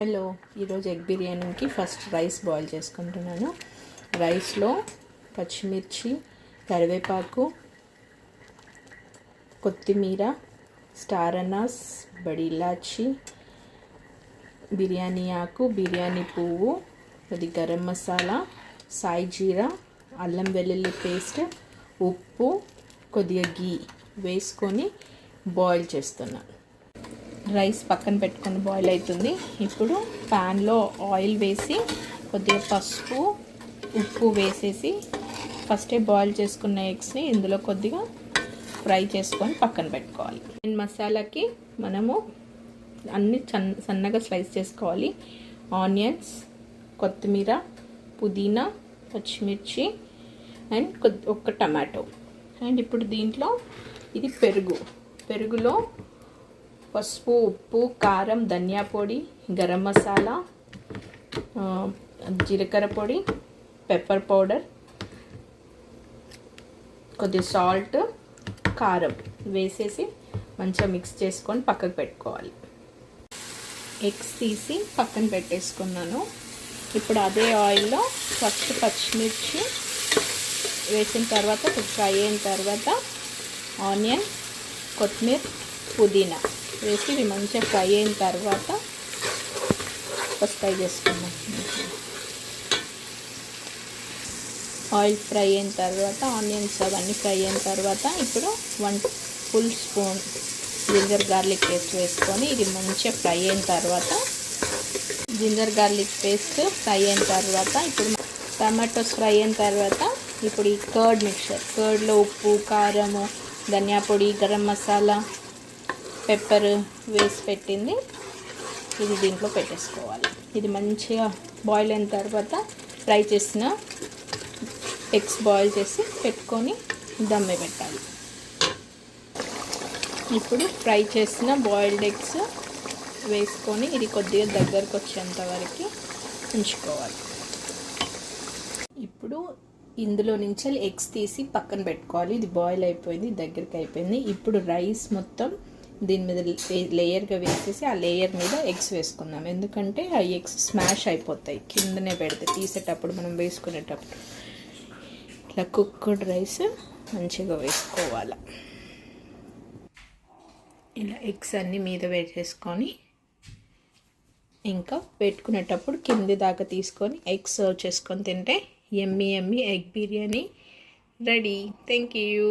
Hello, ఈరోజు egg బిర్యానీకి first rice boil చేసుకుంటున్నాను. రైస్లో పచ్చిమిర్చి, కరివేపాకు, కొత్తిమీర, స్టార్ అనాస్, బడి ఇలాచి, బిర్యానీ ఆకు, బిర్యానీ పువ్వు, కొద్ది గరం మసాలా, సాయి జీరా, అల్లం వెల్లుల్లి పేస్ట్, ఉప్పు, కొద్దిగా గీ వేసుకొని బాయిల్ చేస్తున్నాను. రైస్ పక్కన పెట్టుకొని బాయిల్ అవుతుంది. ఇప్పుడు ప్యాన్లో ఆయిల్ వేసి కొద్దిగా పసుపు, ఉప్పు వేసేసి ఫస్టే బాయిల్ చేసుకున్న ఎగ్స్ని ఇందులో కొద్దిగా ఫ్రై చేసుకొని పక్కన పెట్టుకోవాలి. మసాలాకి మనము అన్ని సన్నగా స్లైస్ చేసుకోవాలి. ఆనియన్స్, కొత్తిమీర, పుదీనా, పచ్చిమిర్చి అండ్ ఒక్క టమాటో. అండ్ ఇప్పుడు దీంట్లో ఇది పెరుగులో పసుపు, ఉప్పు, కారం, ధనియా పొడి, గరం మసాలా, జీలకర్ర పొడి, పెప్పర్ పౌడర్, కొద్దిగా సాల్ట్, కారం వేసేసి మంచిగా మిక్స్ చేసుకొని పక్కకు పెట్టుకోవాలి. ఎగ్స్ తీసి పక్కన పెట్టేసుకున్నాను. ఇప్పుడు అదే ఆయిల్లో ఫస్ట్ పచ్చిమిర్చి వేసిన తర్వాత ఫ్రై అయిన తర్వాత ఆనియన్, కొత్తిమీర, పుదీనా వేసి ఇవి మంచిగా ఫ్రై అయిన తర్వాత ఫ్రై చేసుకున్నాం. ఆయిల్ ఫ్రై అయిన తర్వాత ఆనియన్స్ అవన్నీ ఫ్రై అయిన తర్వాత ఇప్పుడు 1 full spoon ginger garlic paste వేసుకొని ఇది మంచిగా ఫ్రై అయిన తర్వాత జింజర్ గార్లిక్ పేస్ట్ ఫ్రై అయిన తర్వాత ఇప్పుడు టమాటోస్ ఫ్రై అయిన తర్వాత ఇప్పుడు ఈ కర్డ్లో ఉప్పు, కారము, ధనియా పొడి, గరం మసాలా, పెప్పర్ వేసి పెట్టింది ఇది దీంట్లో పెట్టేసుకోవాలి. ఇది మంచిగా బాయిల్ అయిన తర్వాత ఫ్రై చేసిన ఎగ్స్ బాయిల్ చేసి పెట్టుకొని దమ్మే పెట్టాలి. ఇప్పుడు ఫ్రై చేసిన బాయిల్డ్ ఎగ్స్ వేసుకొని ఇది కొద్దిగా దగ్గరకు వచ్చేంత వరకు ఉంచుకోవాలి. ఇప్పుడు ఇందులో నుంచి ఎగ్స్ తీసి పక్కన పెట్టుకోవాలి. ఇది బాయిల్ అయిపోయింది, దగ్గరికి అయిపోయింది. ఇప్పుడు రైస్ మొత్తం దీని మీద లేయర్గా వేసేసి ఆ లేయర్ మీద ఎగ్స్ వేసుకుందాం. ఎందుకంటే ఆ ఎగ్స్ స్మాష్ అయిపోతాయి కిందనే పెడితే, తీసేటప్పుడు మనం వేసుకునేటప్పుడు. ఇట్లా కుక్డ్ రైస్ మంచిగా వేసుకోవాలి. ఇలా ఎగ్స్ అన్నీ మీద వేసేసుకొని ఇంకా పెట్టుకునేటప్పుడు కింది దాకా తీసుకొని ఎగ్ సర్వ్ చేసుకొని తింటే yummy egg biryani ready. Thank you.